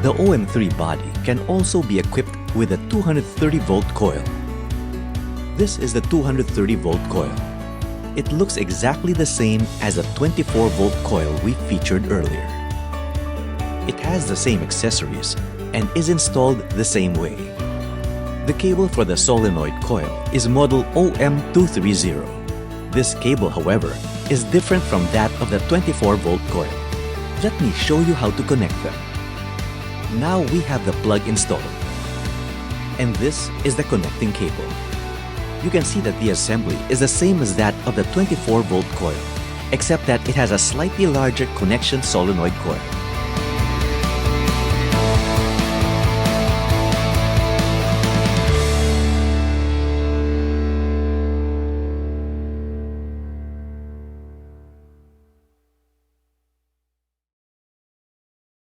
The OM3 body can also be equipped with a 230-volt coil. This is the 230-volt coil. It looks exactly the same as a 24-volt coil we featured earlier. It has the same accessories and is installed the same way. The cable for the solenoid coil is model OM230. This cable, however, is different from that of the 24-volt coil. Let me show you how to connect them. Now we have the plug installed. And this is the connecting cable. You can see that the assembly is the same as that of the 24-volt coil, except that it has a slightly larger connection solenoid coil.